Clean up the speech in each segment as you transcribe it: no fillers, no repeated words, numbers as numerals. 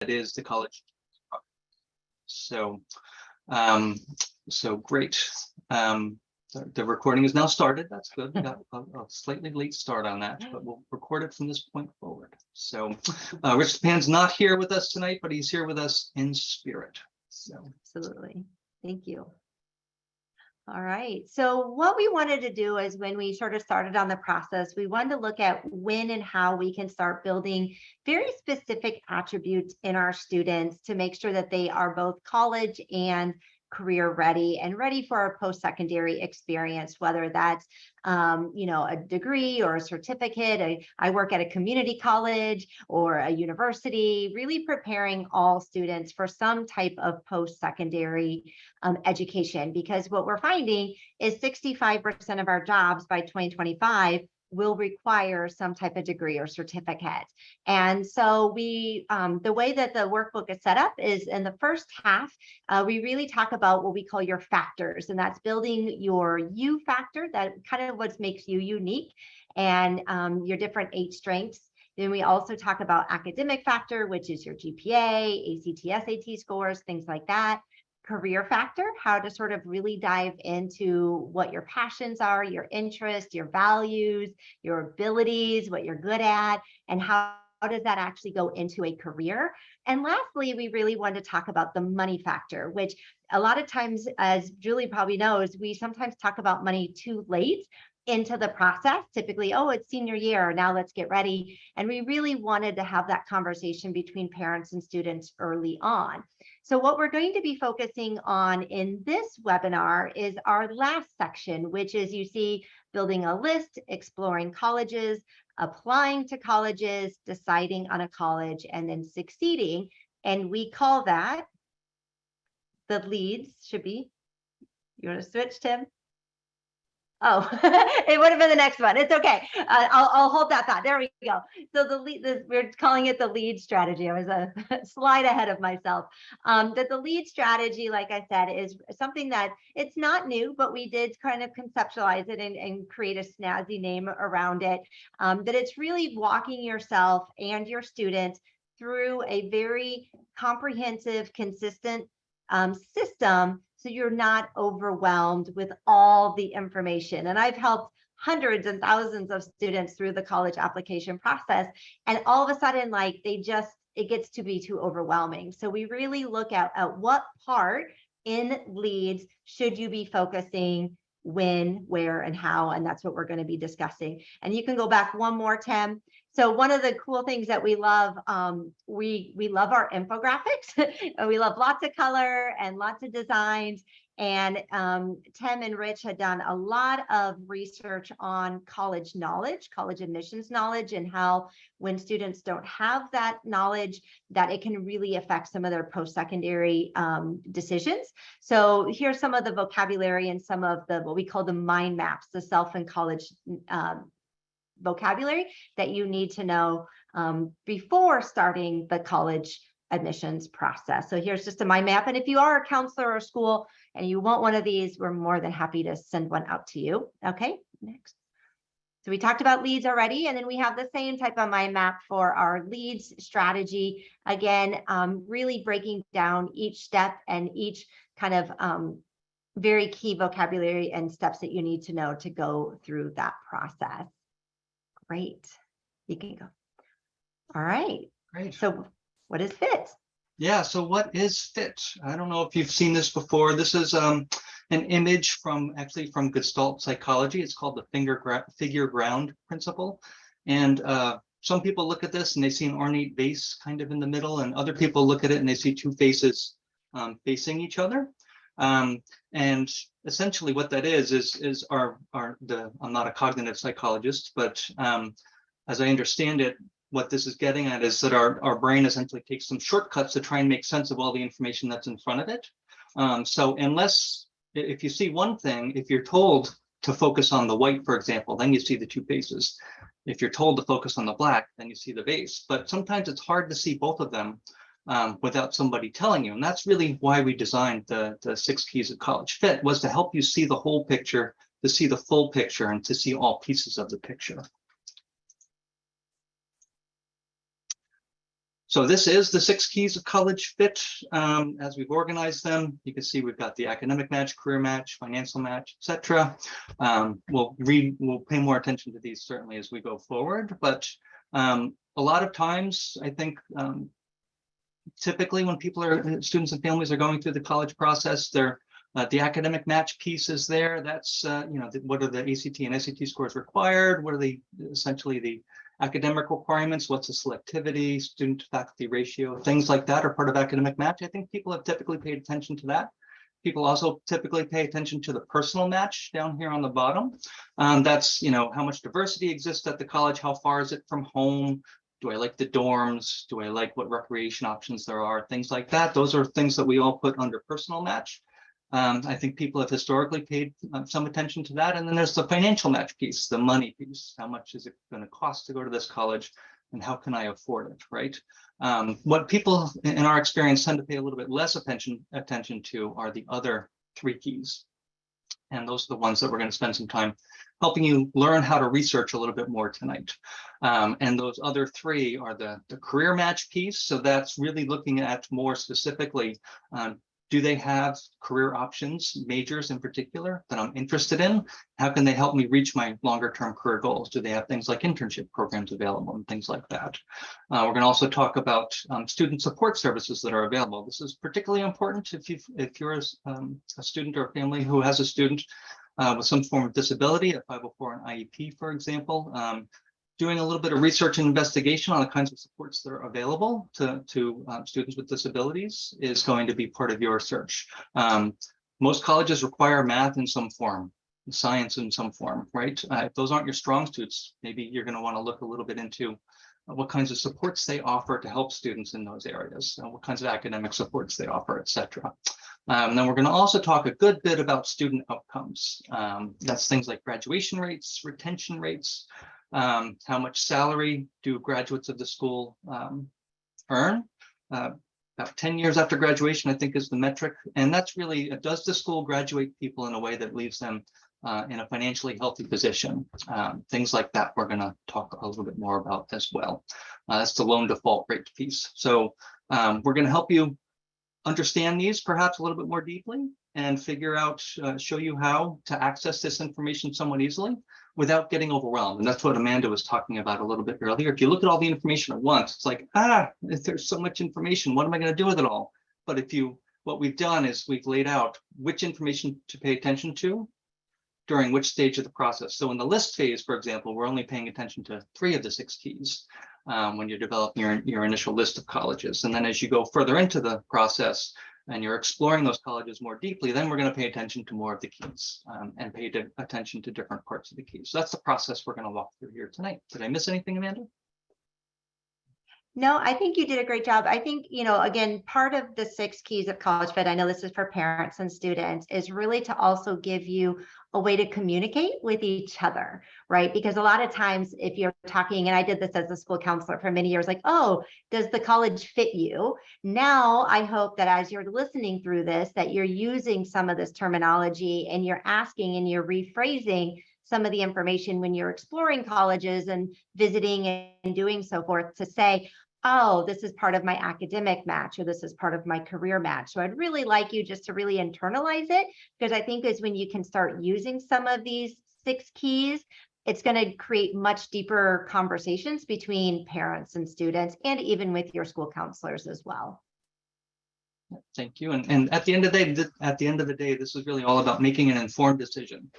is the college. So, so great. The recording is now started. That's good. We got a slightly late start on that, but we'll record it from this point forward. So Rich Pan's not here with us tonight, but he's here with us in spirit. So absolutely. Thank you. All right. So what we wanted to do is when we sort of started on the process, we wanted to look at when and how we can start building very specific attributes in our students to make sure that they are both college and career ready and ready for a post-secondary experience, whether that's a degree or a certificate. I work at a community college or a university, really preparing all students for some type of post-secondary education, because what we're finding is 65% of our jobs by 2025 will require some type of degree or certificate. And so we, the way that the workbook is set up is in the first half, we really talk about what we call your factors, and that's building your you factor, that kind of what makes you unique, and your different 8 strengths. Then we also talk about academic factor, which is your GPA, ACT, SAT scores, things like that. Career factor, how to sort of really dive into what your passions are, your interests, your values, your abilities, what you're good at, and how does that actually go into a career. And lastly, we really want to talk about the money factor, which a lot of times, as Julie probably knows, we sometimes talk about money too late into the process. Typically, oh, it's senior year, now let's get ready. And we really wanted to have that conversation between parents and students early on. So what we're going to be focusing on in this webinar is our last section, which is, you see, building a list, exploring colleges, applying to colleges, deciding on a college, and then succeeding. And we call that the leads. Should be, you want to switch, Tim? Oh, it would have been the next one. It's okay. I'll hold that thought. There we go. So we're calling it the lead strategy. I was a slide ahead of myself. That the lead strategy, like I said, is something that it's not new, but we did kind of conceptualize it and create a snazzy name around it. That it's really walking yourself and your students through a very comprehensive, consistent system, so you're not overwhelmed with all the information. And I've helped hundreds and thousands of students through the college application process, and all of a sudden, like, it gets to be too overwhelming. So we really look at what part in leads should you be focusing, when, where, and how, and that's what we're going to be discussing. And you can go back one more, Tim. So one of the cool things that we love, we love our infographics. We love lots of color and lots of designs. And Tim and Rich had done a lot of research on college knowledge, college admissions knowledge, and how when students don't have that knowledge, that it can really affect some of their post-secondary decisions. So here's some of the vocabulary and some of the, what we call the mind maps, the self and college vocabulary that you need to know before starting the college admissions process. So here's just a mind map. And if you are a counselor or school and you want one of these, we're more than happy to send one out to you. Okay, next. So we talked about leads already, and then we have the same type of mind map for our leads strategy. Again, really breaking down each step and each kind of very key vocabulary and steps that you need to know to go through that process. Great, you can go. All right, great. So what is FIT? Yeah, so what is FIT? I don't know if you've seen this before. This is an image from Gestalt psychology. It's called the figure ground principle. And some people look at this and they see an ornate vase kind of in the middle, and other people look at it and they see 2 faces facing each other. And essentially what that is I'm not a cognitive psychologist, but as I understand it, what this is getting at is that our brain essentially takes some shortcuts to try and make sense of all the information that's in front of it. So if you see one thing, if you're told to focus on the white, for example, then you see the 2 faces. If you're told to focus on the black, then you see the vase. But sometimes it's hard to see both of them without somebody telling you. And that's really why we designed the 6 keys of college FIT, was to help you see the whole picture, to see the full picture, and to see all pieces of the picture. So this is the 6 keys of college fit. As we've organized them, you can see we've got the academic match, career match, financial match, etc. We'll pay more attention to these certainly as we go forward. But a lot of times, I think typically when students and families are going through the college process, they're the academic match piece is there. That's what are the ACT and SAT scores required? What are essentially the academic requirements? What's the selectivity, student to faculty ratio? Things like that are part of academic match. I think people have typically paid attention to that. People also typically pay attention to the personal match down here on the bottom. That's how much diversity exists at the college. How far is it from home? Do I like the dorms? Do I like what recreation options there are? Things like that. Those are things that we all put under personal match. I think people have historically paid some attention to that. And then there's the financial match piece, the money piece. How much is it going to cost to go to this college? And how can I afford it, right? What people in our experience tend to pay a little bit less attention to are the other 3 keys. And those are the ones that we're going to spend some time helping you learn how to research a little bit more tonight. And those other 3 are the career match piece. So that's really looking at more specifically, do they have career options, majors in particular, that I'm interested in? How can they help me reach my longer term career goals? Do they have things like internship programs available and things like that? We're going to also talk about student support services that are available. This is particularly important if you're a student or a family who has a student with some form of disability, a 504 and IEP, for example. Doing a little bit of research and investigation on the kinds of supports that are available to students with disabilities is going to be part of your search. Most colleges require math in some form, science in some form, right? If those aren't your strong suits, maybe you're going to want to look a little bit into what kinds of supports they offer to help students in those areas, what kinds of academic supports they offer, etc. Then we're going to also talk a good bit about student outcomes. That's things like graduation rates, retention rates, how much salary do graduates of the school earn? About 10 years after graduation, I think, is the metric. And that's really, does the school graduate people in a way that leaves them in a financially healthy position? Things like that we're going to talk a little bit more about as well. That's the loan default rate piece. So we're going to help you understand these perhaps a little bit more deeply and figure out, show you how to access this information somewhat easily without getting overwhelmed. And that's what Amanda was talking about a little bit earlier. If you look at all the information at once, it's like, there's so much information. What am I going to do with it all? But what we've done is we've laid out which information to pay attention to during which stage of the process. So in the list phase, for example, we're only paying attention to 3 of the 6 keys when you're developing your initial list of colleges. And then as you go further into the process, and you're exploring those colleges more deeply, then we're going to pay attention to more of the keys and pay attention to different parts of the keys. So that's the process we're going to walk through here tonight. Did I miss anything, Amanda? No, I think you did a great job. I think, again, part of the 6 keys of college fit, I know this is for parents and students, is really to also give you a way to communicate with each other, right? Because a lot of times if you're talking, and I did this as a school counselor for many years, like, oh, does the college fit you? Now, I hope that as you're listening through this, that you're using some of this terminology and you're asking and you're rephrasing some of the information when you're exploring colleges and visiting and doing so forth to say, oh, this is part of my academic match, or this is part of my career match. So I'd really like you just to really internalize it, because I think is when you can start using some of these 6 keys, it's going to create much deeper conversations between parents and students, and even with your school counselors as well. Thank you. And at the end of the day, this is really all about making an informed decision.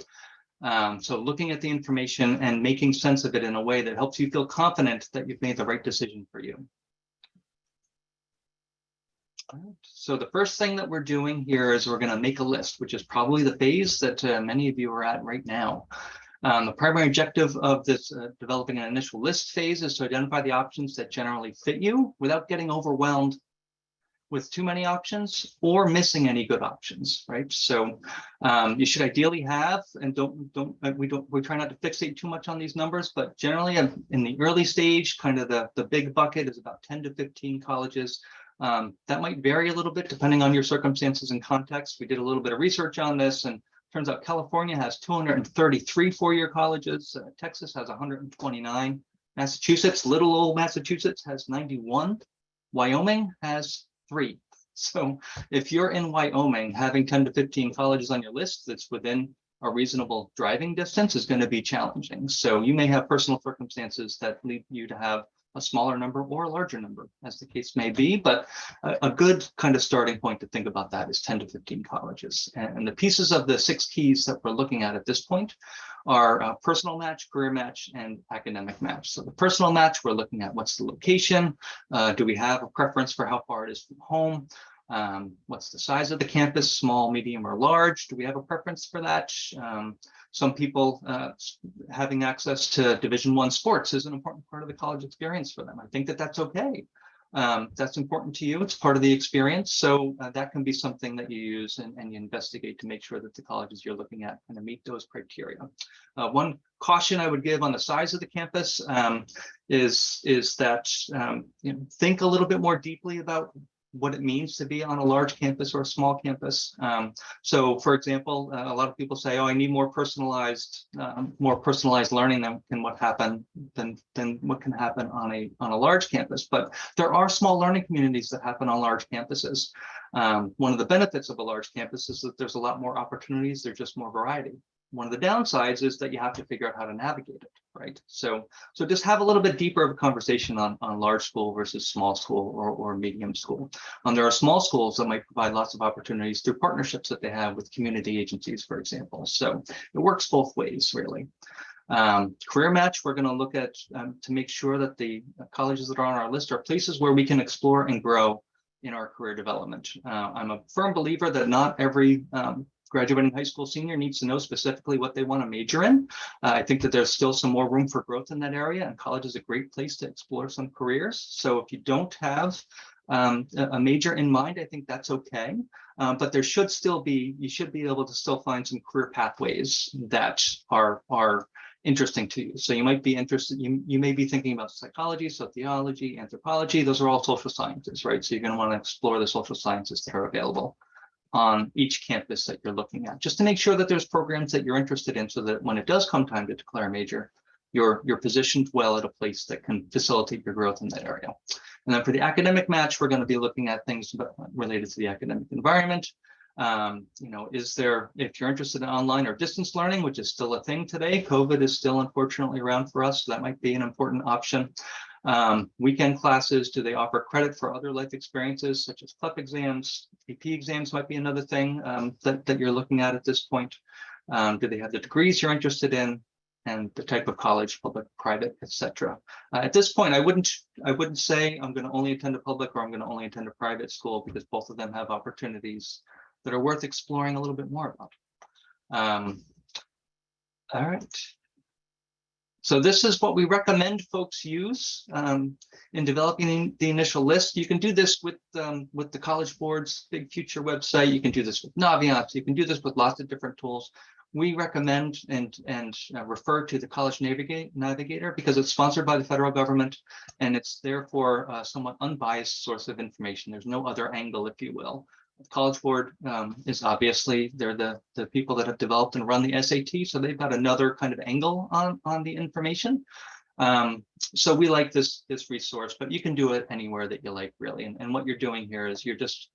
So looking at the information and making sense of it in a way that helps you feel confident that you've made the right decision for you. All right. So the first thing that we're doing here is we're going to make a list, which is probably the phase that many of you are at right now. The primary objective of this developing an initial list phase is to identify the options that generally fit you without getting overwhelmed with too many options or missing any good options, right? So you should ideally have, and we try not to fixate too much on these numbers, but generally in the early stage, kind of the big bucket is about 10 to 15 colleges. That might vary a little bit depending on your circumstances and context. We did a little bit of research on this, and turns out California has 233 four-year colleges. Texas has 129. Massachusetts, little old Massachusetts, has 91. Wyoming has 3. So if you're in Wyoming, having 10 to 15 colleges on your list that's within a reasonable driving distance is going to be challenging. So you may have personal circumstances that lead you to have a smaller number or a larger number, as the case may be. But a good kind of starting point to think about that is 10 to 15 colleges. And the pieces of the 6 keys that we're looking at this point are personal match, career match, and academic match. So the personal match, we're looking at what's the location. Do we have a preference for how far it is from home? What's the size of the campus, small, medium, or large? Do we have a preference for that? Some people having access to Division I sports is an important part of the college experience for them. I think that that's okay. That's important to you. It's part of the experience. So that can be something that you use and you investigate to make sure that the colleges you're looking at kind of meet those criteria. One caution I would give on the size of the campus is that think a little bit more deeply about what it means to be on a large campus or a small campus. So, for example, a lot of people say, "Oh, I need more personalized learning than what can happen on a large campus." But there are small learning communities that happen on large campuses. One of the benefits of a large campus is that there's a lot more opportunities. There's just more variety. One of the downsides is that you have to figure out how to navigate it, right? So just have a little bit deeper of a conversation on large school versus small school or medium school. There are small schools that might provide lots of opportunities through partnerships that they have with community agencies, for example. So it works both ways, really. Career match, we're going to look at to make sure that the colleges that are on our list are places where we can explore and grow in our career development. I'm a firm believer that not every graduating high school senior needs to know specifically what they want to major in. I think that there's still some more room for growth in that area, and college is a great place to explore some careers. So if you don't have a major in mind, I think that's okay. But there should still be, you should be able to still find some career pathways that are interesting to you. So you might be interested, you may be thinking about psychology, sociology, anthropology. Those are all social sciences, right? So you're going to want to explore the social sciences that are available on each campus that you're looking at, just to make sure that there's programs that you're interested in, so that when it does come time to declare a major, you're positioned well at a place that can facilitate your growth in that area. And then for the academic match, we're going to be looking at things related to the academic environment. If you're interested in online or distance learning, which is still a thing today, COVID is still unfortunately around for us, so that might be an important option. Weekend classes, do they offer credit for other life experiences such as CLEP exams? AP exams might be another thing that you're looking at this point. Do they have the degrees you're interested in, and the type of college, public, private, etc. At this point, I wouldn't say I'm going to only attend a public or I'm going to only attend a private school, because both of them have opportunities that are worth exploring a little bit more about. All right. So this is what we recommend folks use in developing the initial list. You can do this with the College Board's Big Future website. You can do this with Naviance. You can do this with lots of different tools. We recommend and refer to the College Navigator because it's sponsored by the federal government, and it's therefore a somewhat unbiased source of information. There's no other angle, if you will. The College Board is obviously, they're the people that have developed and run the SAT, so they've got another kind of angle on the information. So we like this resource, but you can do it anywhere that you like, really. And what you're doing here is you're just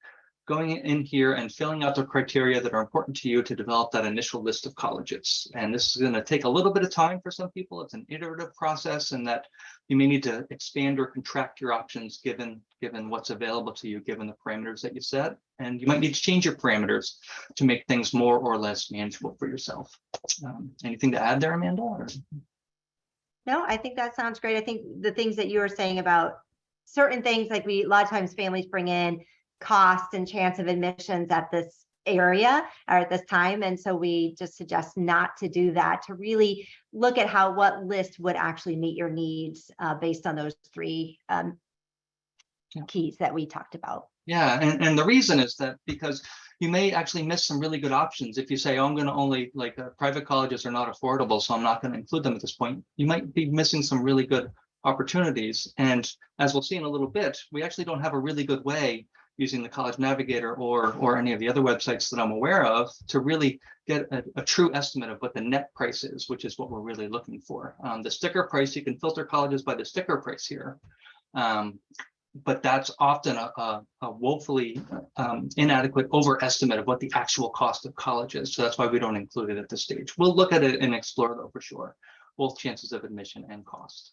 going in here and filling out the criteria that are important to you to develop that initial list of colleges. And this is going to take a little bit of time for some people. It's an iterative process, and that you may need to expand or contract your options given what's available to you, given the parameters that you set. And you might need to change your parameters to make things more or less manageable for yourself. Anything to add there, Amanda? Or? No, I think that sounds great. I think the things that you were saying about certain things, like a lot of times families bring in cost and chance of admissions at this area or at this time. And so we just suggest not to do that, to really look at what list would actually meet your needs based on those 3 keys that we talked about. Yeah, and the reason is that because you may actually miss some really good options if you say, oh, I'm going to only, private colleges are not affordable, so I'm not going to include them at this point. You might be missing some really good opportunities. And as we'll see in a little bit, we actually don't have a really good way using the College Navigator or any of the other websites that I'm aware of to really get a true estimate of what the net price is, which is what we're really looking for. The sticker price, you can filter colleges by the sticker price here. but that's often a woefully inadequate overestimate of what the actual cost of college is. So that's why we don't include it at this stage. We'll look at it and explore, though, for sure, both chances of admission and cost.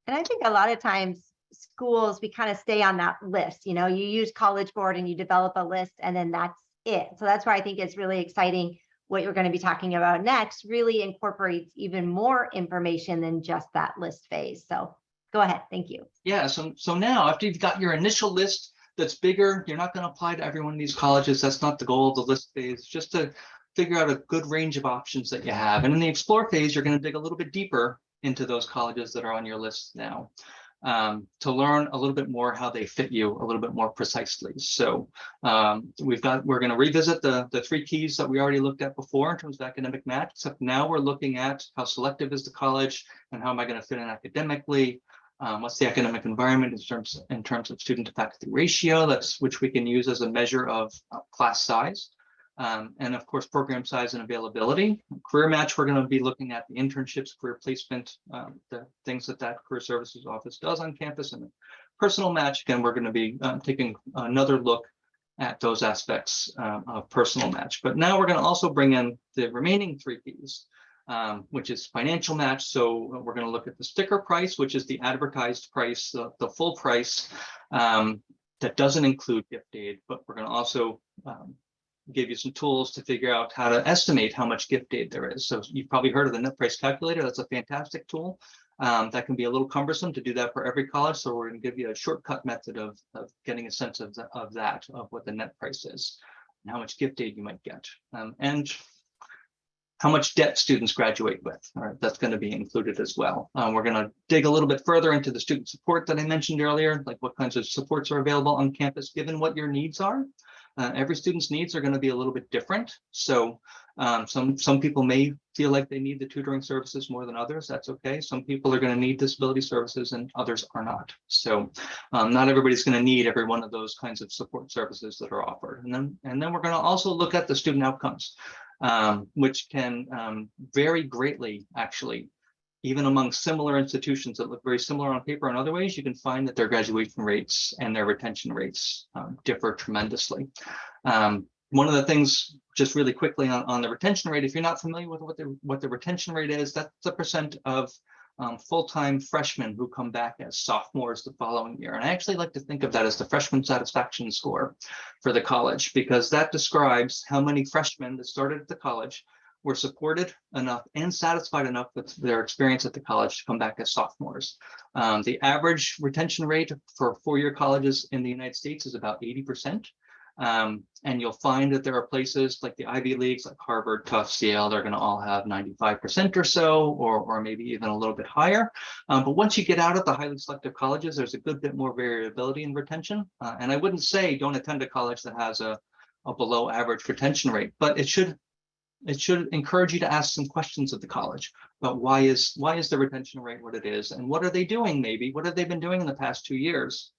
And I think a lot of times schools, we kind of stay on that list. You use College Board and you develop a list, and then that's it. So that's why I think it's really exciting. What you're going to be talking about next really incorporates even more information than just that list phase. So go ahead. Thank you. Yeah, so now after you've got your initial list that's bigger, you're not going to apply to every one of these colleges. That's not the goal of the list phase, just to figure out a good range of options that you have. And in the explore phase, you're going to dig a little bit deeper into those colleges that are on your list now, to learn a little bit more how they fit you a little bit more precisely. So we're going to revisit the three keys that we already looked at before in terms of academic match, except now we're looking at how selective is the college and how am I going to fit in academically. What's the academic environment in terms of student to faculty ratio, which we can use as a measure of class size. And of course, program size and availability. Career match, we're going to be looking at the internships, career placement, the things that career services office does on campus. And personal match, again, we're going to be taking another look at those aspects of personal match. But now we're going to also bring in the remaining three Ps, which is financial match. So we're going to look at the sticker price, which is the advertised price, the full price that doesn't include gift aid, but we're going to also give you some tools to figure out how to estimate how much gift aid there is. So you've probably heard of the net price calculator. That's a fantastic tool. That can be a little cumbersome to do that for every college. So we're going to give you a shortcut method of getting a sense of what the net price is and how much gift aid you might get. And how much debt students graduate with. All right, that's going to be included as well. We're going to dig a little bit further into the student support that I mentioned earlier, like what kinds of supports are available on campus, given what your needs are. Every student's needs are going to be a little bit different. So some people may feel like they need the tutoring services more than others. That's okay. Some people are going to need disability services and others are not. So not everybody's going to need every one of those kinds of support services that are offered. And then we're going to also look at the student outcomes, which can vary greatly, actually. Even among similar institutions that look very similar on paper in other ways, you can find that their graduation rates and their retention rates differ tremendously. One of the things, just really quickly on the retention rate, if you're not familiar with what the retention rate is, that's the percent of full-time freshmen who come back as sophomores the following year. And I actually like to think of that as the freshman satisfaction score for the college, because that describes how many freshmen that started at the college were supported enough and satisfied enough with their experience at the college to come back as sophomores. The average retention rate for four-year colleges in the United States is about 80%. And you'll find that there are places like the Ivy Leagues, like Harvard, Tufts, Yale, they're going to all have 95% or so, or maybe even a little bit higher. But once you get out of the highly selective colleges, there's a good bit more variability in retention. And I wouldn't say don't attend a college that has a below average retention rate, but it should encourage you to ask some questions of the college about why is the retention rate what it is, and what are they doing, maybe what have they been doing in the past 2 years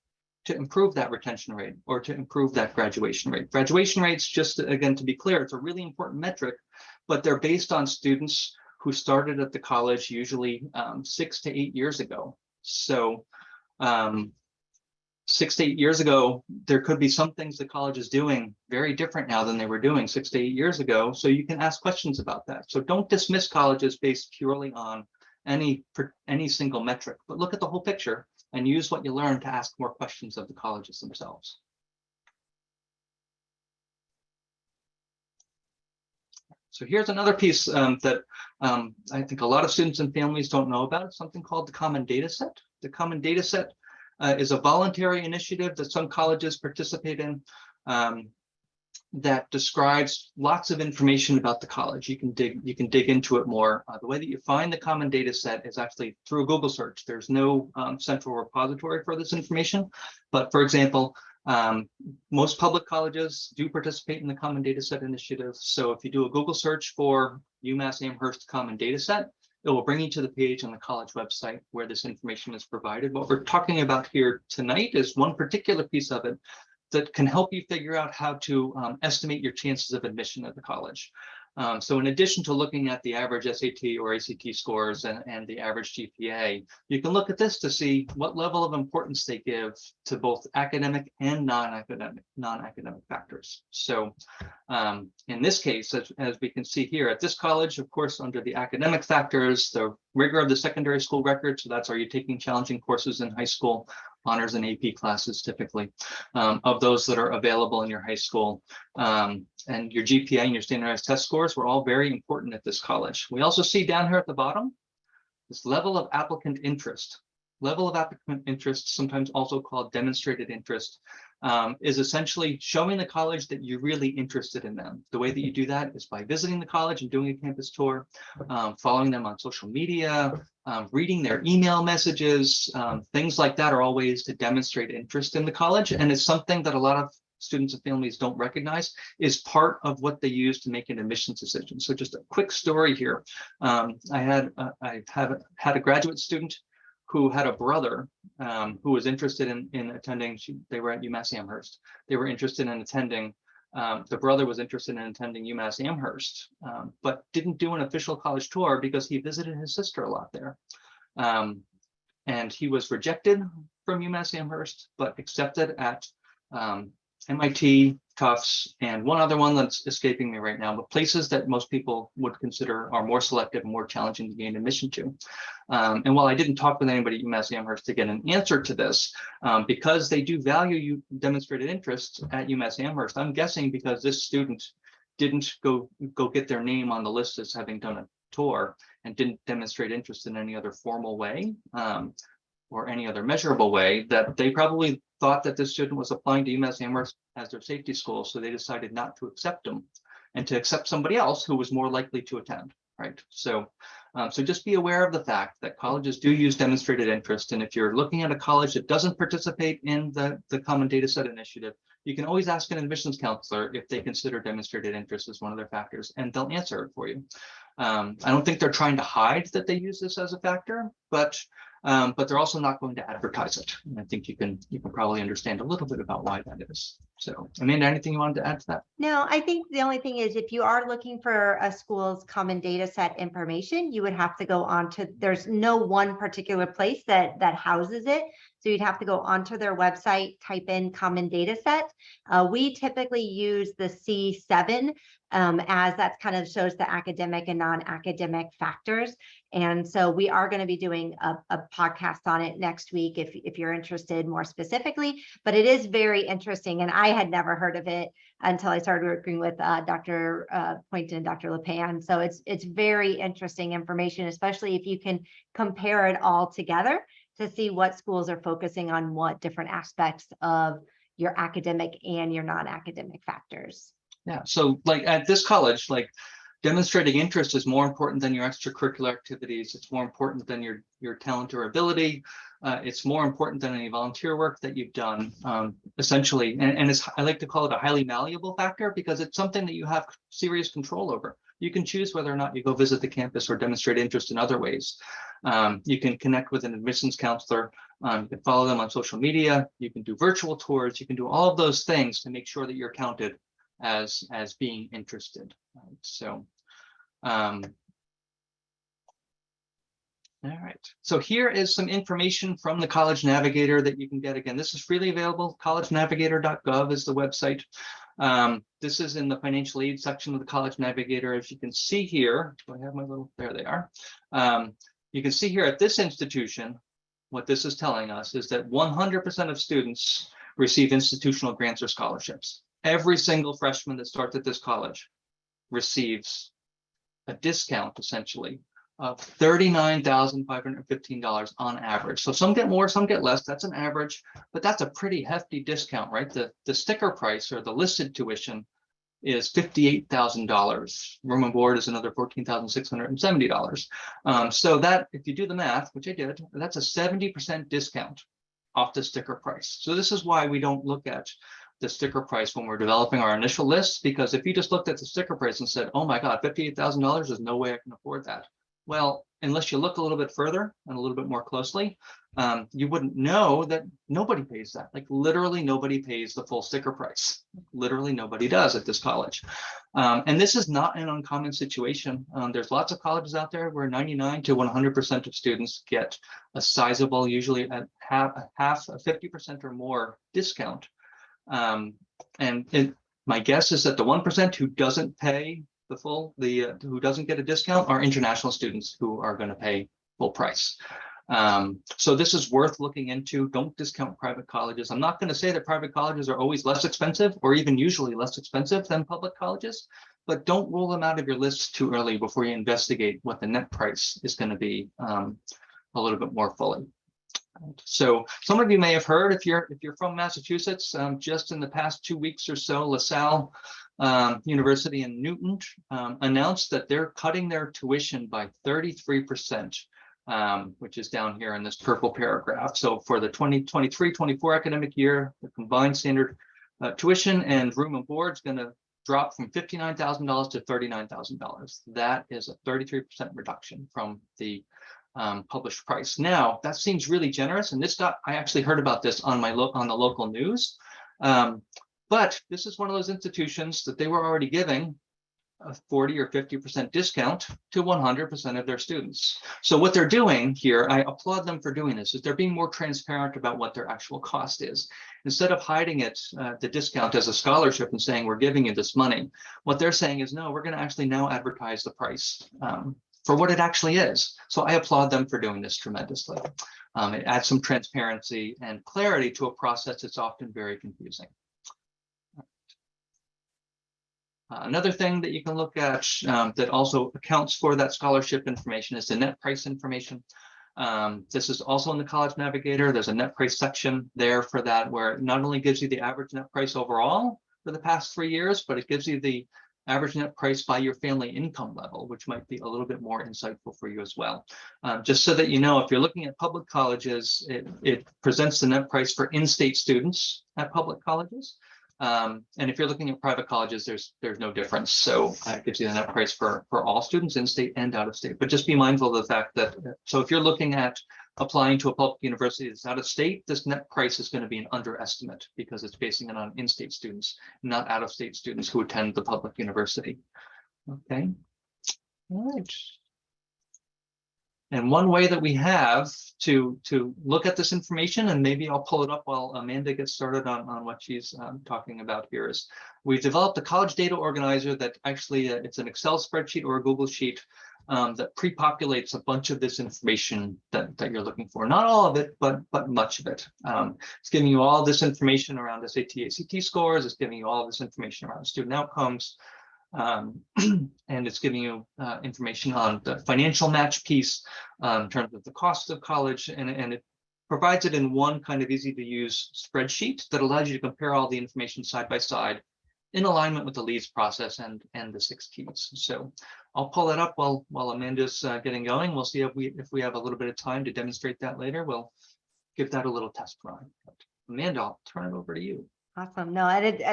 to improve that retention rate or to improve that graduation rate. Graduation rates, just again to be clear, it's a really important metric, but they're based on students who started at the college usually 6 to 8 years ago. So 6 to 8 years ago, there could be some things the college is doing very different now than they were doing 6 to 8 years ago. So you can ask questions about that. So don't dismiss colleges based purely on any single metric, but look at the whole picture and use what you learn to ask more questions of the colleges themselves. So here's another piece that I think a lot of students and families don't know about. It's something called the Common Data Set. The Common Data Set is a voluntary initiative that some colleges participate in that describes lots of information about the college. You can dig into it more. The way that you find the Common Data Set is actually through a Google search. There's no central repository for this information, but for example, most public colleges do participate in the Common Data Set initiative. So if you do a Google search for UMass Amherst Common Data Set, it will bring you to the page on the college website where this information is provided. What we're talking about here tonight is one particular piece of it that can help you figure out how to estimate your chances of admission at the college. So in addition to looking at the average SAT or ACT scores and the average GPA, you can look at this to see what level of importance they give to both academic and non-academic factors. So in this case, as we can see here at this college, of course, under the academic factors, the rigor of the secondary school record. So that's, are you taking challenging courses in high school, honors and AP classes typically, of those that are available in your high school. And your GPA and your standardized test scores were all very important at this college. We also see down here at the bottom, this level of applicant interest. Level of applicant interest, sometimes also called demonstrated interest, is essentially showing the college that you're really interested in them. The way that you do that is by visiting the college and doing a campus tour, following them on social media, reading their email messages, things like that are all ways to demonstrate interest in the college. And it's something that a lot of students and families don't recognize is part of what they use to make an admissions decision. So just a quick story here. I had a graduate student who had a brother who was interested in attending. They were at UMass Amherst. They were interested in attending. The brother was interested in attending UMass Amherst, but didn't do an official college tour because he visited his sister a lot there. And he was rejected from UMass Amherst, but accepted at MIT, Tufts, and one other one that's escaping me right now, but places that most people would consider are more selective and more challenging to gain admission to. And while I didn't talk with anybody at UMass Amherst to get an answer to this, because they do value you demonstrated interest at UMass Amherst, I'm guessing because this student didn't go get their name on the list as having done a tour and didn't demonstrate interest in any other formal way, or any other measurable way, that they probably thought that this student was applying to UMass Amherst as their safety school. So they decided not to accept him and to accept somebody else who was more likely to attend, right? So, so just be aware of the fact that colleges do use demonstrated interest. And if you're looking at a college that doesn't participate in the Common Data Set Initiative, you can always ask an admissions counselor if they consider demonstrated interest as one of their factors, and they'll answer it for you. I don't think they're trying to hide that they use this as a factor, but they're also not going to advertise it. And I think you can probably understand a little bit about why that is. So, Amanda, anything you wanted to add to that? No, I think the only thing is if you are looking for a school's common data set information, you would have to go on to, there's no one particular place that houses it. So you'd have to go onto their website, type in common data set. We typically use the C7 as that kind of shows the academic and non-academic factors. And so we are going to be doing a podcast on it next week if you're interested more specifically, but it is very interesting. And I had never heard of it until I started working with Dr. Poynton and Dr. LePan. So it's very interesting information, especially if you can compare it all together to see what schools are focusing on what different aspects of your academic and your non-academic factors. Yeah, so like at this college, like demonstrating interest is more important than your extracurricular activities. It's more important than your talent or ability. It's more important than any volunteer work that you've done, essentially. And it's, I like to call it a highly malleable factor because it's something that you have serious control over. You can choose whether or not you go visit the campus or demonstrate interest in other ways. You can connect with an admissions counselor. You can follow them on social media. You can do virtual tours. You can do all of those things to make sure that you're counted as being interested. Right? So, all right. So here is some information from the College Navigator that you can get. Again, this is freely available. collegenavigator.gov is the website. This is in the financial aid section of the College Navigator. As you can see here, do I have my little, there they are. You can see here at this institution, what this is telling us is that 100% of students receive institutional grants or scholarships. Every single freshman that starts at this college receives a discount, essentially, of $39,515 on average. So some get more, some get less. That's an average, but that's a pretty hefty discount, right? The sticker price or the listed tuition is $58,000. Room and board is another $14,670. So that, if you do the math, which I did, that's a 70% discount off the sticker price. So this is why we don't look at the sticker price when we're developing our initial list, because if you just looked at the sticker price and said, oh my God, $58,000, there's no way I can afford that. Well, unless you look a little bit further and a little bit more closely, you wouldn't know that nobody pays that. Like literally nobody pays the full sticker price. Literally nobody does at this college. And this is not an uncommon situation. There's lots of colleges out there where 99 to 100% of students get a sizable, usually at half, a 50% or more discount. My guess is that the 1% who doesn't pay the full, who doesn't get a discount are international students who are going to pay full price. So this is worth looking into. Don't discount private colleges. I'm not going to say that private colleges are always less expensive or even usually less expensive than public colleges, but don't rule them out of your list too early before you investigate what the net price is going to be a little bit more fully. So some of you may have heard, if you're from Massachusetts, just in the past 2 weeks or so, LaSalle University in Newton announced that they're cutting their tuition by 33%. Which is down here in this purple paragraph. So for the 2023-24 academic year, the combined standard tuition and room and board is going to drop from $59,000 to $39,000. That is a 33% reduction from the published price. Now, that seems really generous, and I actually heard about this on the local news. But this is one of those institutions that they were already giving a 40 or 50% discount to 100% of their students. So what they're doing here, I applaud them for doing this, is they're being more transparent about what their actual cost is. Instead of hiding it, the discount as a scholarship and saying, we're giving you this money, what they're saying is, no, we're going to actually now advertise the price for what it actually is. So I applaud them for doing this tremendously. It adds some transparency and clarity to a process that's often very confusing. Another thing that you can look at that also accounts for that scholarship information is the net price information. This is also in the College Navigator. There's a net price section there for that, where it not only gives you the average net price overall for the past 3 years, but it gives you the average net price by your family income level, which might be a little bit more insightful for you as well. Just so that you know, if you're looking at public colleges, it presents the net price for in-state students at public colleges. And if you're looking at private colleges, there's no difference. So it gives you the net price for all students in state and out of state. But just be mindful of the fact that, so if you're looking at applying to a public university that's out of state, this net price is going to be an underestimate because it's basing it on in-state students, not out of state students who attend the public university. Okay. All right. And one way that we have to look at this information, and maybe I'll pull it up while Amanda gets started on what she's talking about here, is we've developed a college data organizer that actually it's an Excel spreadsheet or a Google sheet that pre-populates a bunch of this information that you're looking for. Not all of it, but much of it. It's giving you all this information around SAT, ACT scores. It's giving you all this information around student outcomes. And it's giving you information on the financial match piece in terms of the cost of college, and it provides it in one kind of easy to use spreadsheet that allows you to compare all the information side by side in alignment with the leads process and the 6 keys. So I'll pull that up while Amanda's getting going. We'll see if we have a little bit of time to demonstrate that later. We'll give that a little test run. But Amanda, I'll turn it over to you. Awesome. No,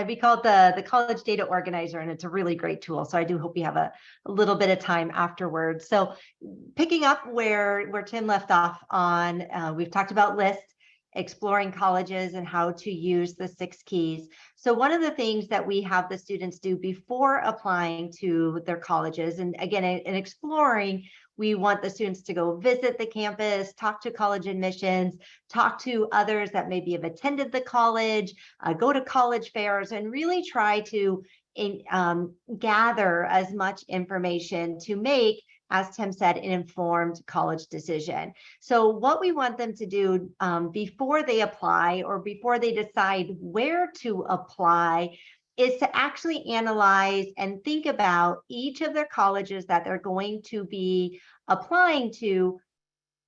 we call it the College Data Organizer, and it's a really great tool. So I do hope we have a little bit of time afterwards. So picking up where Tim left off on, we've talked about lists, exploring colleges, and how to use the 6 keys. So one of the things that we have the students do before applying to their colleges, and again, in exploring, we want the students to go visit the campus, talk to college admissions, talk to others that maybe have attended the college, go to college fairs, and really try to gather as much information to make, as Tim said, an informed college decision. So what we want them to do before they apply or before they decide where to apply is to actually analyze and think about each of their colleges that they're going to be applying to.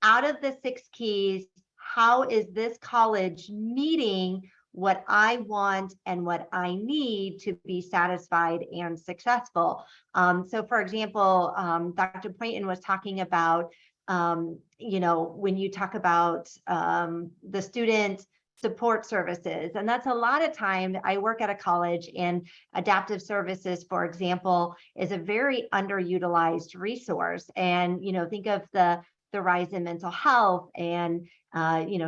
Out of the 6 keys, how is this college meeting what I want and what I need to be satisfied and successful? So for example, Dr. Poynton was talking about, when you talk about the student support services, and that's a lot of time. I work at a college, and adaptive services, for example, is a very underutilized resource. And think of the the rise in mental health and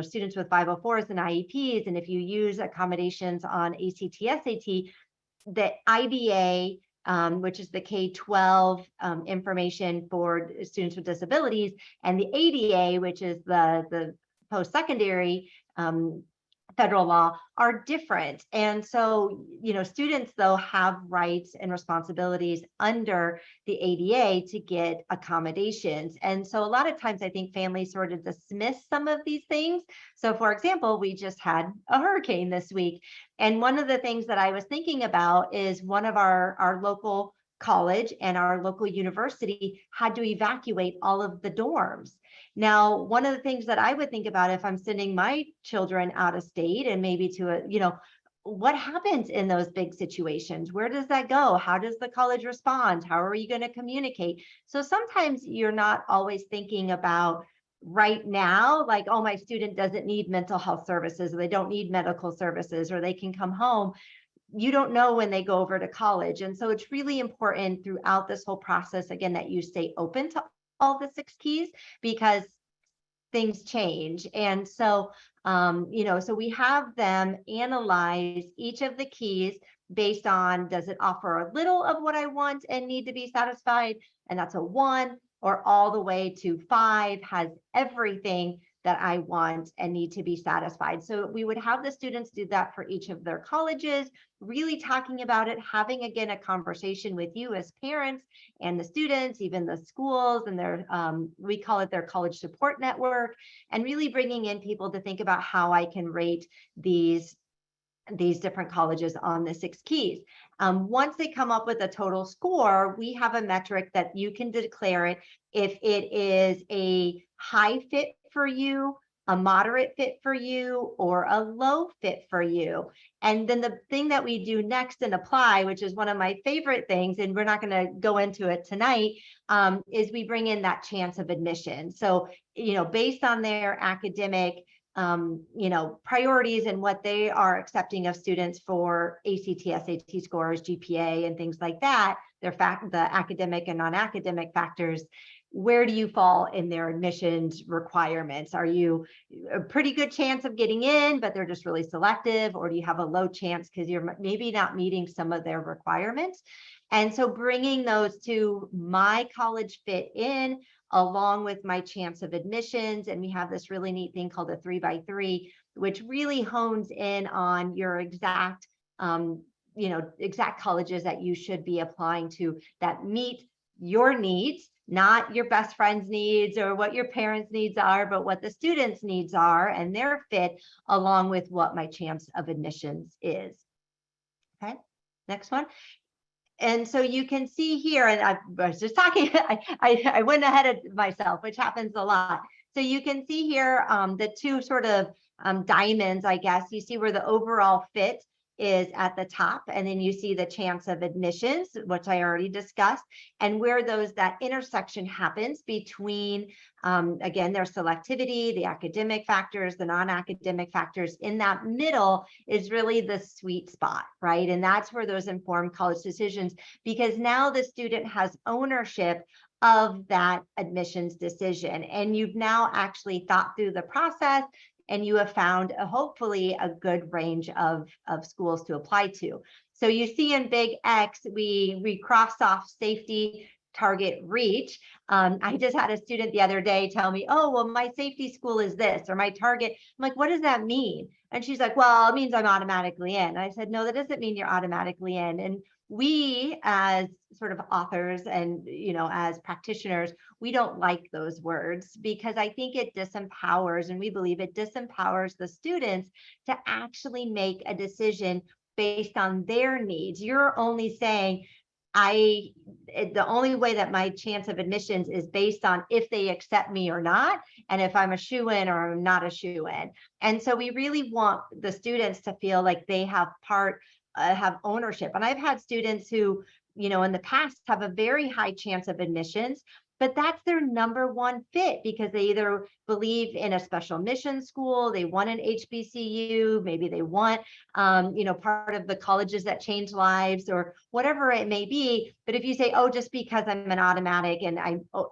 students with 504s and IEPs. And if you use accommodations on ACT, SAT, the IDA, which is the K-12 information for students with disabilities, and the ADA, which is the post-secondary federal law, are different. And so, students, though, have rights and responsibilities under the ADA to get accommodations. And so a lot of times I think families sort of dismiss some of these things. So for example, we just had a hurricane this week. And one of the things that I was thinking about is one of our local college and our local university had to evacuate all of the dorms. Now, one of the things that I would think about if I'm sending my children out of state and maybe to what happens in those big situations? Where does that go? How does the college respond? How are you going to communicate? So sometimes you're not always thinking about right now, like, oh, my student doesn't need mental health services, or they don't need medical services, or they can come home. You don't know when they go over to college. And so it's really important throughout this whole process, again, that you stay open to all the 6 keys, because things change. And so, so we have them analyze each of the keys based on, does it offer a little of what I want and need to be satisfied? And that's a 1, or all the way to 5 has everything that I want and need to be satisfied. So we would have the students do that for each of their colleges, really talking about it, having, again, a conversation with you as parents and the students, even the schools and their, we call it their college support network, and really bringing in people to think about how I can rate these different colleges on the 6 keys. Once they come up with a total score, we have a metric that you can declare it if it is a high fit for you, a moderate fit for you, or a low fit for you. And then the thing that we do next and apply, which is one of my favorite things, and we're not going to go into it tonight, is we bring in that chance of admission. So, based on their academic priorities and what they are accepting of students for ACT, SAT scores, GPA, and things like that, the academic and non-academic factors, where do you fall in their admissions requirements? Are you a pretty good chance of getting in, but they're just really selective? Or do you have a low chance because you're maybe not meeting some of their requirements? And so bringing those to my college fit in, along with my chance of admissions. And we have this really neat thing called a 3x3, which really hones in on your exact, exact colleges that you should be applying to that meet your needs, not your best friend's needs or what your parents' needs are, but what the students' needs are and their fit, along with what my chance of admissions is. Okay, next one. And so you can see here, and I was just talking, I went ahead of myself, which happens a lot. So you can see here the 2 sort of diamonds, I guess. You see where the overall fit is at the top, and then you see the chance of admissions, which I already discussed, and where that intersection happens between, again, their selectivity, the academic factors, the non-academic factors. In that middle is really the sweet spot, right? And that's where those informed college decisions, because now the student has ownership of that admissions decision, and you've now actually thought through the process, and you have found hopefully a good range of schools to apply to. So you see in big X, we crossed off safety, target, reach. I just had a student the other day tell me, oh, well, my safety school is this, or my target. I'm like, what does that mean? And she's like, well, it means I'm automatically in. And I said, no, that doesn't mean you're automatically in. And we, as sort of authors and, as practitioners, we don't like those words, because I think it disempowers, and we believe it disempowers the students to actually make a decision based on their needs. You're only saying, the only way that my chance of admissions is based on if they accept me or not, and if I'm a shoo-in or I'm not a shoo-in. And so we really want the students to feel like they have have ownership. And I've had students who, in the past have a very high chance of admissions, but that's their number one fit because they either believe in a special mission school, they want an HBCU, maybe they want, part of the colleges that change lives or whatever it may be. But if you say, oh, just because I'm an automatic and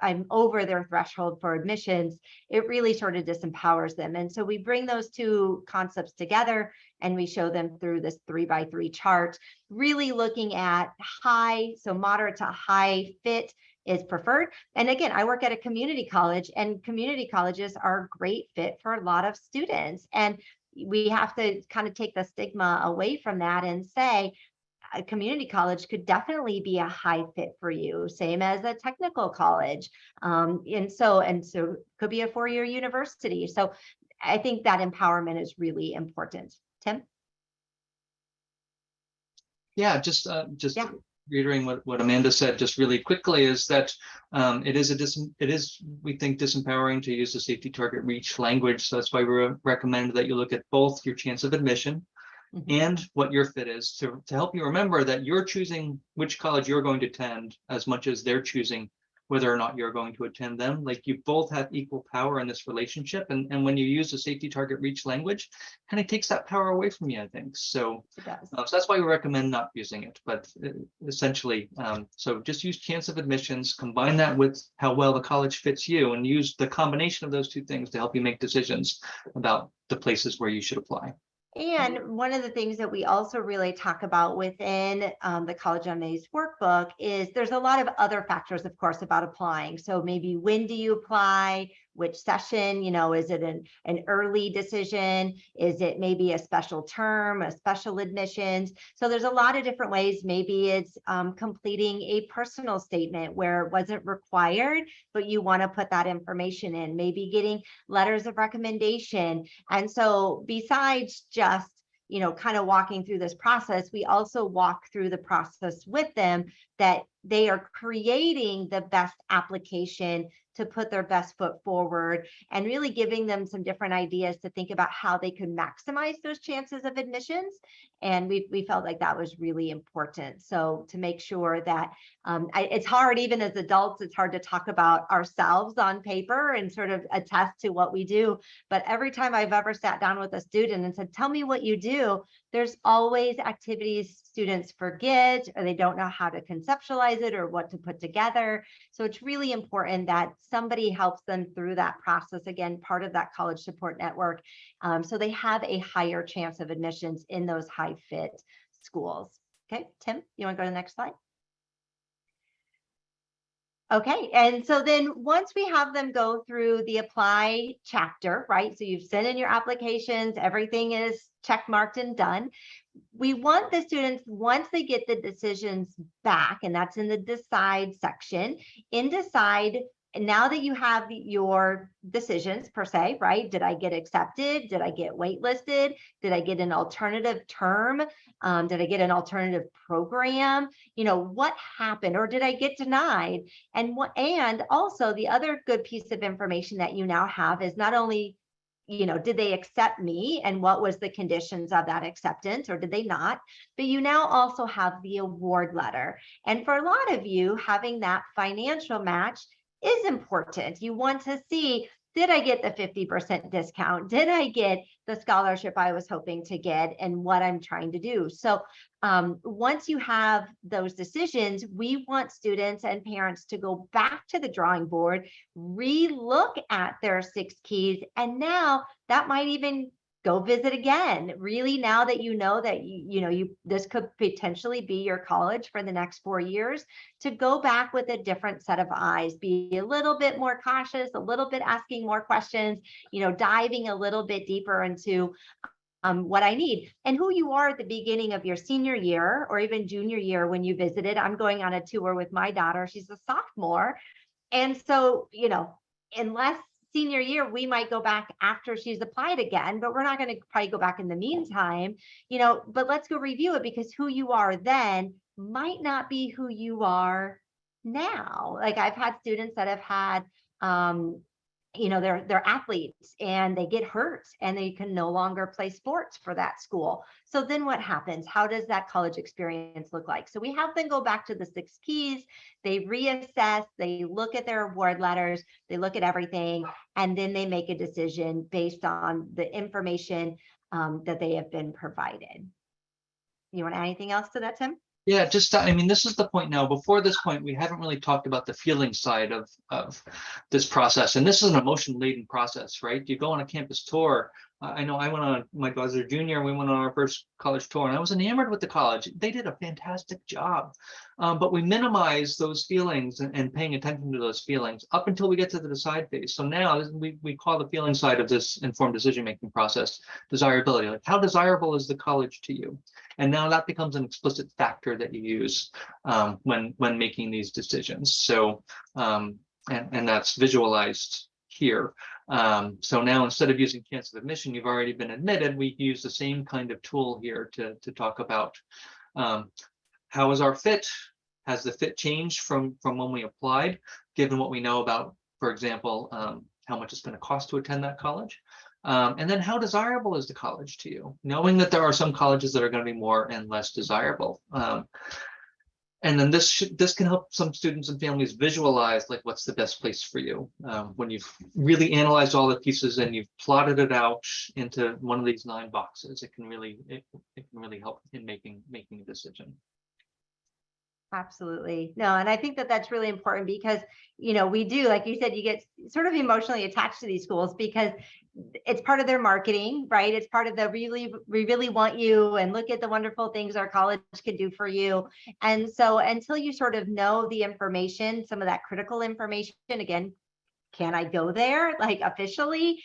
I'm over their threshold for admissions, it really sort of disempowers them. And so we bring those two concepts together and we show them through this 3x3 chart, really looking at so moderate to high fit is preferred. And again, I work at a community college, and community colleges are a great fit for a lot of students. And we have to kind of take the stigma away from that and say, a community college could definitely be a high fit for you, same as a technical college. And so could be a 4-year university. So I think that empowerment is really important. Tim? Yeah, just Yeah. reiterating what Amanda said just really quickly is that it is we think disempowering to use the safety target reach language. So that's why we recommend that you look at both your chance of admission and what your fit is to help you remember that you're choosing which college you're going to attend as much as they're choosing whether or not you're going to attend them. Like, you both have equal power in this relationship. And when you use the safety target reach language, kind of takes that power away from you, I think. So, so that's why we recommend not using it. But essentially, so just use chance of admissions, combine that with how well the college fits you, and use the combination of those two things to help you make decisions about the places where you should apply. And one of the things that we also really talk about within the College MA's workbook is there's a lot of other factors, of course, about applying. So maybe when do you apply? Which session? Is it an early decision? Is it maybe a special term, a special admissions? So there's a lot of different ways. Maybe it's completing a personal statement where it wasn't required, but you want to put that information in. Maybe getting letters of recommendation. And so besides just kind of walking through this process, we also walk through the process with them that they are creating the best application to put their best foot forward, and really giving them some different ideas to think about how they could maximize those chances of admissions. And we felt like that was really important. So to make sure that it's hard, even as adults, it's hard to talk about ourselves on paper and sort of attest to what we do. But every time I've ever sat down with a student and said, tell me what you do, there's always activities students forget, or they don't know how to conceptualize it or what to put together. So it's really important that somebody helps them through that process. Again, part of that college support network. So they have a higher chance of admissions in those high fit schools. Okay, Tim, you want to go to the next slide? Okay, and so then once we have them go through the apply chapter, right? So you've sent in your applications, everything is check marked and done. We want the students, once they get the decisions back, and that's in the decide section, in decide, now that you have your decisions per se, right? Did I get accepted? Did I get waitlisted? Did I get an alternative term? Did I get an alternative program? What happened? Or did I get denied? And also the other good piece of information that you now have is not only, did they accept me and what was the conditions of that acceptance, or did they not? But you now also have the award letter. And for a lot of you, having that financial match is important. You want to see, did I get the 50% discount? Did I get the scholarship I was hoping to get and what I'm trying to do? So once you have those decisions, we want students and parents to go back to the drawing board, re-look at their 6 keys, and now that might even go visit again. Really, now that you know that this could potentially be your college for the next 4 years, to go back with a different set of eyes, be a little bit more cautious, a little bit asking more questions, diving a little bit deeper into what I need and who you are at the beginning of your senior year or even junior year when you visited. I'm going on a tour with my daughter. She's a sophomore. And so, unless senior year, we might go back after she's applied again, but we're not going to probably go back in the meantime, but let's go review it, because who you are then might not be who you are now. Like, I've had students that have had they're athletes and they get hurt and they can no longer play sports for that school. So then what happens? How does that college experience look like? So we have them go back to the 6 keys, they reassess, they look at their award letters, they look at everything, and then they make a decision based on the information that they have been provided. You want to add anything else to that, Tim? Yeah, just, I mean, this is the point now. Before this point, we haven't really talked about the feeling side of this process. And this is an emotion-laden process, right? You go on a campus tour. I know I went on, my daughter's a junior, and we went on our first college tour, and I was enamored with the college. They did a fantastic job. But we minimize those feelings and paying attention to those feelings up until we get to the decide phase. So now we call the feeling side of this informed decision-making process desirability. Like, how desirable is the college to you? And now that becomes an explicit factor that you use when making these decisions. So and that's visualized here. So now, instead of using chance of admission, you've already been admitted, we use the same kind of tool here to talk about how is our fit? Has the fit changed from when we applied, given what we know about, for example, how much it's going to cost to attend that college? And then how desirable is the college to you? Knowing that there are some colleges that are going to be more and less desirable. And then this can help some students and families visualize, like, what's the best place for you when you've really analyzed all the pieces and you've plotted it out into one of these 9 boxes. It can really help in making a decision. Absolutely. No, and I think that that's really important because, we do, like you said, you get sort of emotionally attached to these schools because it's part of their marketing, right? It's part of we really want you, and look at the wonderful things our college can do for you. And so until you sort of know the information, some of that critical information, again, can I go there like officially?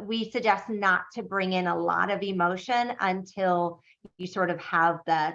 We suggest not to bring in a lot of emotion until you sort of have the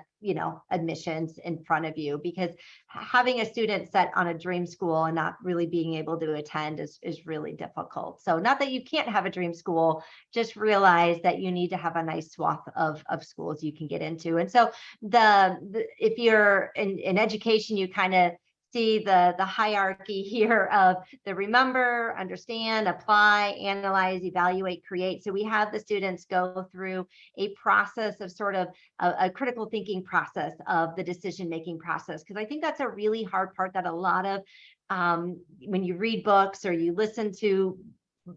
admissions in front of you, because having a student set on a dream school and not really being able to attend is really difficult. So not that you can't have a dream school, just realize that you need to have a nice swath of schools you can get into. And so if you're in education, you kind of see the hierarchy here of the remember, understand, apply, analyze, evaluate, create. So we have the students go through a process of sort of a critical thinking process of the decision-making process, because I think that's a really hard part that a lot of when you read books or you listen to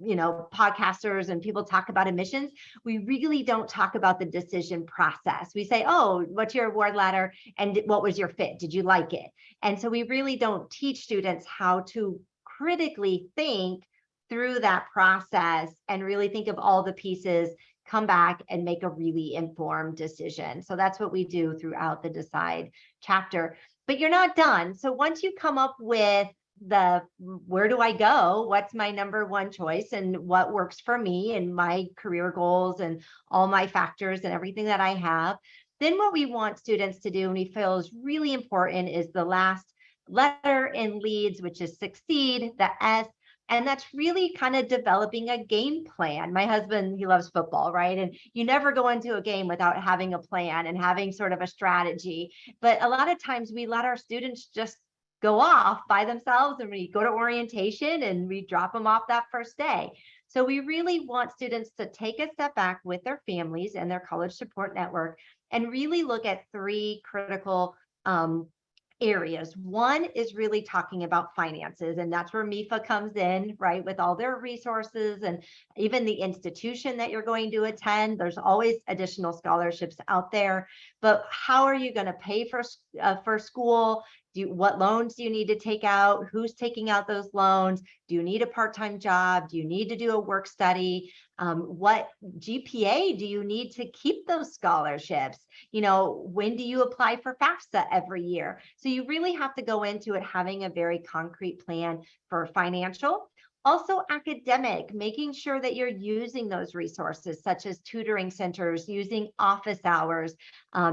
podcasters and people talk about admissions, we really don't talk about the decision process. We say, oh, what's your award letter and what was your fit? Did you like it? And so we really don't teach students how to critically think through that process and really think of all the pieces, come back and make a really informed decision. So that's what we do throughout the Decide chapter. But you're not done. So once you come up with where do I go? What's my number one choice and what works for me and my career goals and all my factors and everything that I have. Then what we want students to do and we feel is really important is the last letter in LEADS, which is succeed, the S. And that's really kind of developing a game plan. My husband, he loves football, right? And you never go into a game without having a plan and having sort of a strategy. But a lot of times we let our students just go off by themselves, and we go to orientation and we drop them off that first day. So we really want students to take a step back with their families and their college support network and really look at 3 critical areas. One is really talking about finances, and that's where MEFA comes in, right? With all their resources and even the institution that you're going to attend. There's always additional scholarships out there, but how are you going to pay for school? What loans do you need to take out? Who's taking out those loans? Do you need a part-time job? Do you need to do a work study? What GPA do you need to keep those scholarships? When do you apply for FAFSA every year? So you really have to go into it having a very concrete plan for financial. Also academic, making sure that you're using those resources such as tutoring centers, using office hours,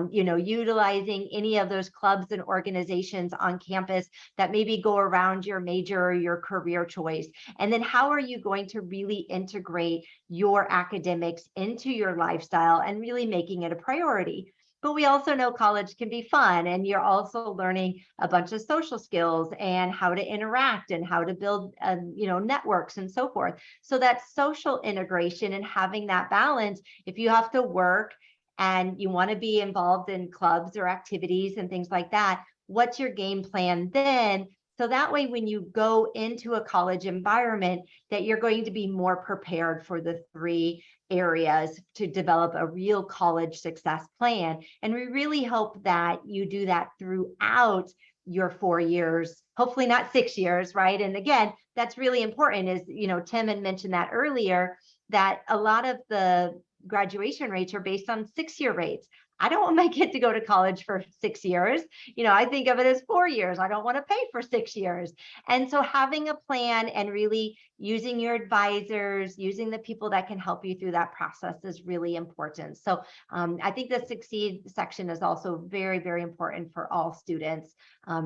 utilizing any of those clubs and organizations on campus that maybe go around your major or your career choice. And then how are you going to really integrate your academics into your lifestyle and really making it a priority? but we also know college can be fun, and you're also learning a bunch of social skills and how to interact and how to build, networks and so forth. So that social integration and having that balance, if you have to work and you want to be involved in clubs or activities and things like that, what's your game plan then? So that way, when you go into a college environment, that you're going to be more prepared for the 3 areas to develop a real college success plan. And we really hope that you do that throughout your 4 years, hopefully not 6 years, right? And again, that's really important, is, Tim had mentioned that earlier, that a lot of the graduation rates are based on 6-year rates. I don't want my kid to go to college for 6 years. I think of it as 4 years. I don't want to pay for 6 years. And so having a plan and really using your advisors, using the people that can help you through that process is really important. So I think the Succeed section is also very, very important for all students,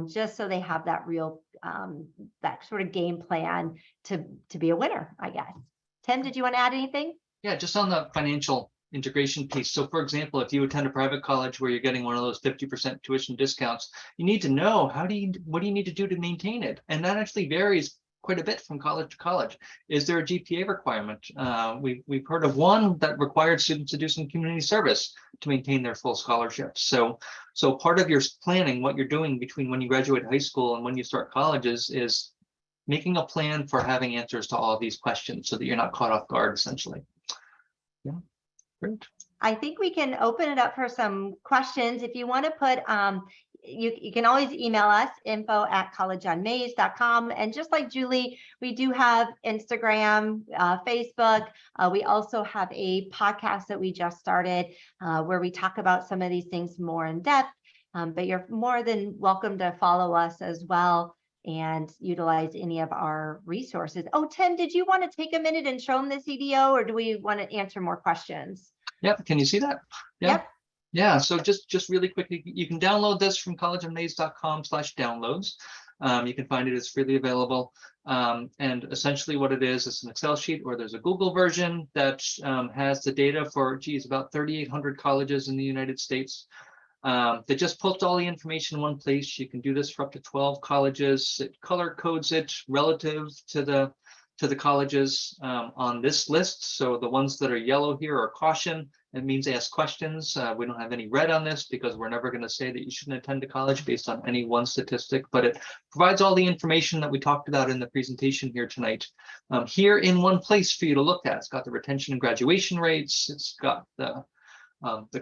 just so they have that real, that sort of game plan to be a winner, I guess. Tim, did you want to add anything? Yeah, just on the financial integration piece. So for example, if you attend a private college where you're getting one of those 50% tuition discounts, you need to know what do you need to do to maintain it? And that actually varies quite a bit from college to college. Is there a GPA requirement? We've heard of one that required students to do some community service to maintain their full scholarship. So part of your planning, what you're doing between when you graduate high school and when you start college is making a plan for having answers to all of these questions so that you're not caught off guard, essentially. Yeah, great. I think we can open it up for some questions. If you want to put, you can always email us, info@collegeonmaze.com. And just like Julie, we do have Instagram, Facebook. We also have a podcast that we just started where we talk about some of these things more in depth. But you're more than welcome to follow us as well and utilize any of our resources. Oh, Tim, did you want to take a minute and show them this EDO, or do we want to answer more questions? Yep, can you see that? Yeah. Yep. Yeah, so just really quickly, you can download this from collegeonmaze.com/downloads. You can find it, it's freely available. And essentially what it is an Excel sheet, or there's a Google version that has the data for, about 3,800 colleges in the United States. That just puts all the information in one place. You can do this for up to 12 colleges. It color codes it relative to the colleges on this list. So the ones that are yellow here are caution. It means ask questions. We don't have any red on this because we're never going to say that you shouldn't attend a college based on any one statistic, but it provides all the information that we talked about in the presentation here tonight here in one place for you to look at. It's got the retention and graduation rates. It's got the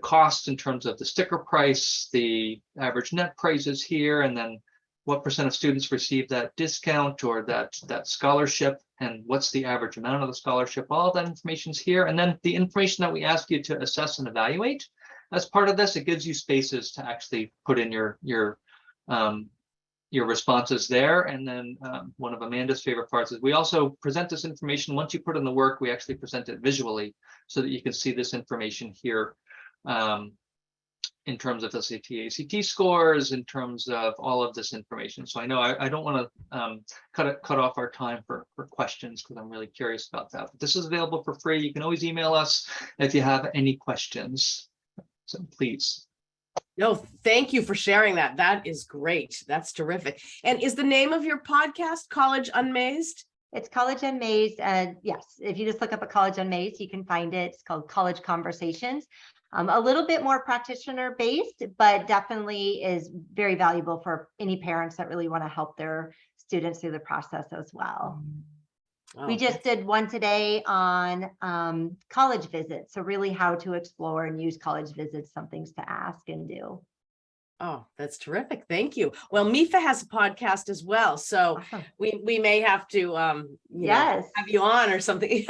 cost in terms of the sticker price, the average net prices here, and then what % of students receive that discount or that scholarship, and what's the average amount of the scholarship. All that information's here. And then the information that we ask you to assess and evaluate as part of this, it gives you spaces to actually put in your responses there. And then one of Amanda's favorite parts is we also present this information. Once you put in the work, we actually present it visually so that you can see this information here. In terms of SAT, ACT scores, in terms of all of this information. So I know I don't want to cut off our time for questions because I'm really curious about that. But this is available for free. You can always email us if you have any questions. So please. No, thank you for sharing that. That is great. That's terrific. And is the name of your podcast College Unmazed? It's College Unmazed. Yes, if you just look up a College Unmazed, you can find it. It's called College Conversations. A little bit more practitioner based, but definitely is very valuable for any parents that really want to help their students through the process as well. Oh, we just did one today on college visits. So really how to explore and use college visits, some things to ask and do. Oh, that's terrific. Thank you. Well, MEFA has a podcast as well. So awesome. we may have to have you on or something.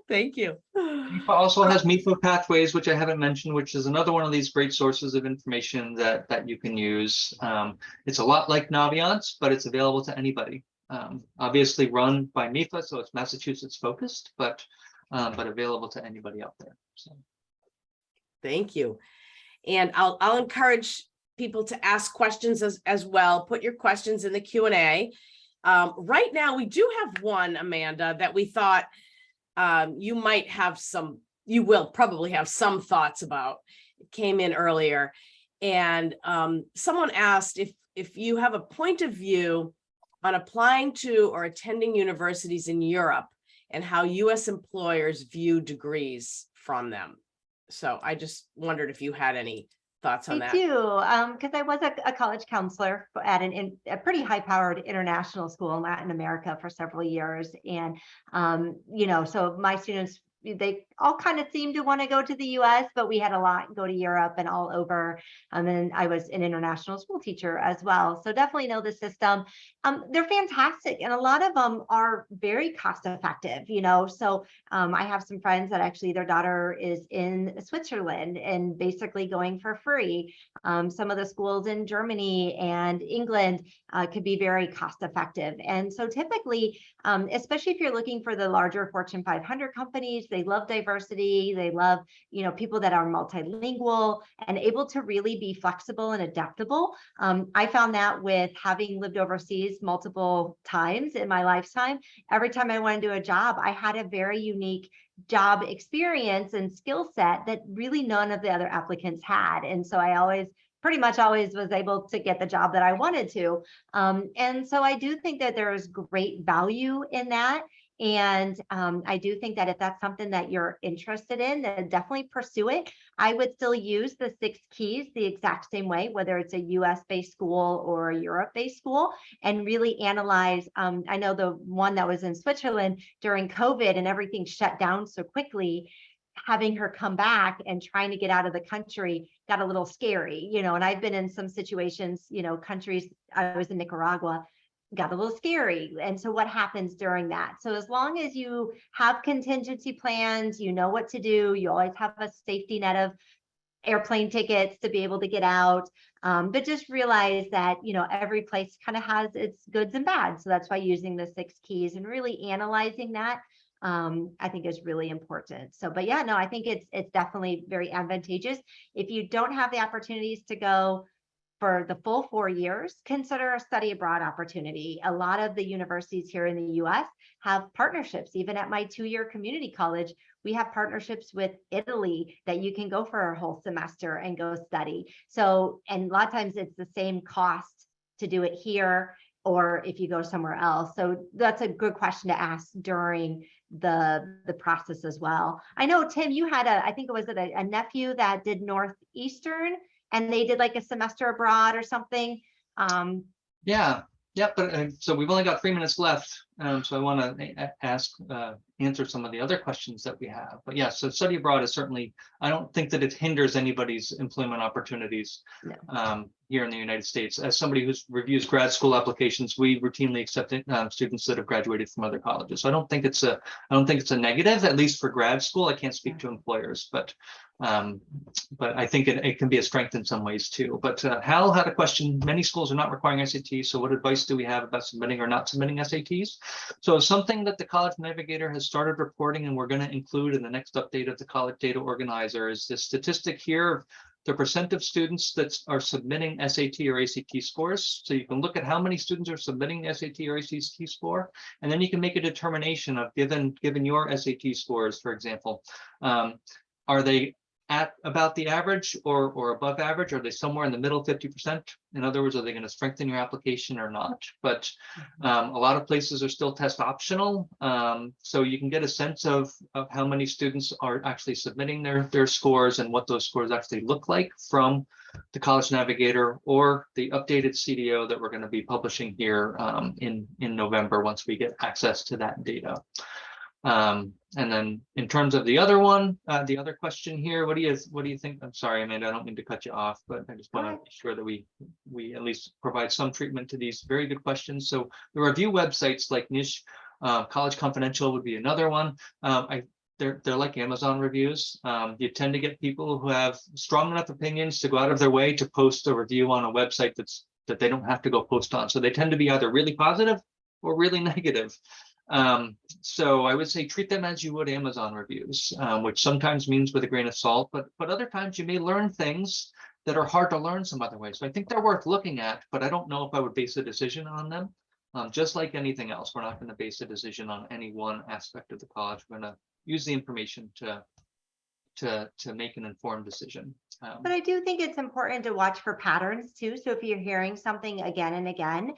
Thank you. MEFA also has MEFA Pathways, which I haven't mentioned, which is another one of these great sources of information that you can use. It's a lot like Naviance, but it's available to anybody. Obviously run by MEFA, so it's Massachusetts focused, but available to anybody out there. So. Thank you. And I'll encourage people to ask questions as well. Put your questions in the Q&A. Right now, we do have one, Amanda, that we thought you will probably have some thoughts about. came in earlier. And someone asked if you have a point of view on applying to or attending universities in Europe and how US employers view degrees from them. So I just wondered if you had any thoughts on I that. do, because I was a college counselor at a pretty high-powered international school in Latin America for several years. And, so my students, they all kind of seemed to want to go to the US, but we had a lot go to Europe and all over. And then I was an international school teacher as well. So definitely know the system. They're fantastic. And a lot of them are very cost effective, So I have some friends that actually their daughter is in Switzerland and basically going for free. Some of the schools in Germany and England could be very cost effective. And so typically, especially if you're looking for the larger Fortune 500 companies, they love diversity. They love, people that are multilingual and able to really be flexible and adaptable. I found that with having lived overseas multiple times in my lifetime, every time I went into a job, I had a very unique job experience and skill set that really none of the other applicants had. And so I pretty much always was able to get the job that I wanted to. And so I do think that there is great value in that. And I do think that if that's something that you're interested in, then definitely pursue it. I would still use the 6 keys the exact same way, whether it's a US-based school or a Europe-based school, and really analyze. I know the one that was in Switzerland during COVID and everything shut down so quickly, having her come back and trying to get out of the country got a little scary, and I've been in some situations, countries, I was in Nicaragua, got a little scary. And so what happens during that? So as long as you have contingency plans, you know what to do, you always have a safety net of airplane tickets to be able to get out. But just realize that, every place kind of has its goods and bads. So that's why using the 6 keys and really analyzing that, I think is really important. So, but yeah, no, I think it's definitely very advantageous. If you don't have the opportunities to go for the full 4 years, consider a study abroad opportunity. A lot of the universities here in the US have partnerships. Even at my 2-year community college, we have partnerships with Italy that you can go for a whole semester and go study. So, and a lot of times it's the same cost to do it here or if you go somewhere else. So that's a good question to ask during the process as well. I know, Tim, you had I think it was a nephew that did Northeastern, and they did like a semester abroad or something. Yeah, but so we've only got 3 minutes left. So I want to answer some of the other questions that we have. But yeah, so study abroad is certainly, I don't think that it hinders anybody's employment opportunities here in the United States. As somebody who reviews grad school applications, we routinely accept students that have graduated from other colleges. So I don't think it's a negative, at least for grad school. I can't speak to employers, but I think it can be a strength in some ways too. But Hal had a question. Many schools are not requiring SATs, so what advice do we have about submitting or not submitting SATs? So something that the College Navigator has started reporting, and we're going to include in the next update of the College Data Organizer, is the statistic here, the percent of students that are submitting SAT or ACT scores. So you can look at how many students are submitting the SAT or ACT score, and then you can make a determination of, given your SAT scores, for example, are they at about the average or above average? Are they somewhere in the middle, 50%? In other words, are they going to strengthen your application or not? But a lot of places are still test optional. So you can get a sense of how many students are actually submitting their scores and what those scores actually look like from the College Navigator or the updated CDO that we're going to be publishing here in November once we get access to that data. And then in terms of the other one, the other question here, what do you think? I'm sorry, Amanda, I don't mean to cut you off, but I just want to be sure that we at least provide some treatment to these very good questions. So the review websites like Niche, College Confidential would be another one. They're like Amazon reviews. You tend to get people who have strong enough opinions to go out of their way to post a review on a website that they don't have to go post on. So they tend to be either really positive or really negative. So I would say treat them as you would Amazon reviews, which sometimes means with a grain of salt, but other times you may learn things that are hard to learn some other way. So I think they're worth looking at, but I don't know if I would base a decision on them. Just like anything else, we're not going to base a decision on any one aspect of the college. We're going to use the information to to make an informed decision. But I do think it's important to watch for patterns too. So if you're hearing something again and again,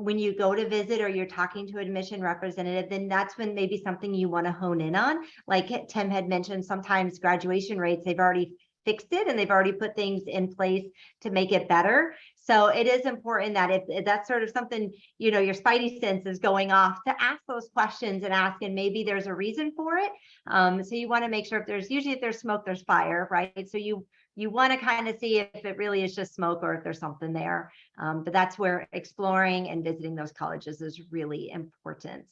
when you go to visit or you're talking to an admission representative, then that's when maybe something you want to hone in on. Like Tim had mentioned, sometimes graduation rates, they've already fixed it and they've already put things in place to make it better. So it is important that if that's sort of something, you know, your spidey sense is going off, to ask those questions and ask, and maybe there's a reason for it. So you want to make sure if there's smoke, there's fire, right? So you want to kind of see if it really is just smoke or if there's something there. But that's where exploring and visiting those colleges is really important.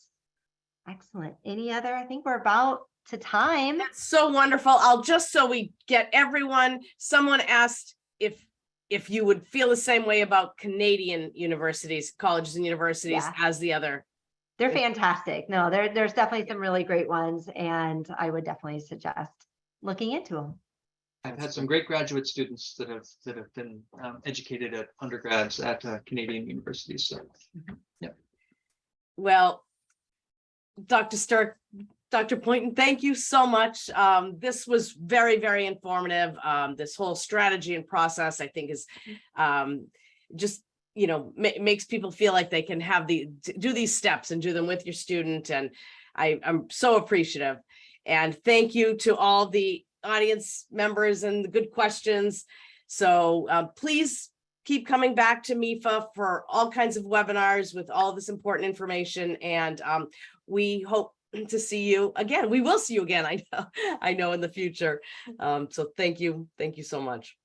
Excellent. Any other? I think we're about to time. That's so wonderful. I'll just, so we get everyone, someone asked if you would feel the same way about Canadian universities, colleges and universities as the other. They're fantastic. No, there's definitely some really great ones, and I would definitely suggest looking into them. I've had some great graduate students that have been educated at undergrads at Canadian universities. So, yeah. Well, Dr. Sterk, Dr. Poynton, thank you so much. This was very, very informative. This whole strategy and process, I think, is just, you know, makes people feel like they can have do these steps and do them with your student. And I'm so appreciative. And thank you to all the audience members and the good questions. So please keep coming back to MEFA for all kinds of webinars with all this important information. And we hope to see you again. We will see you again. I know in the future. So thank you so much.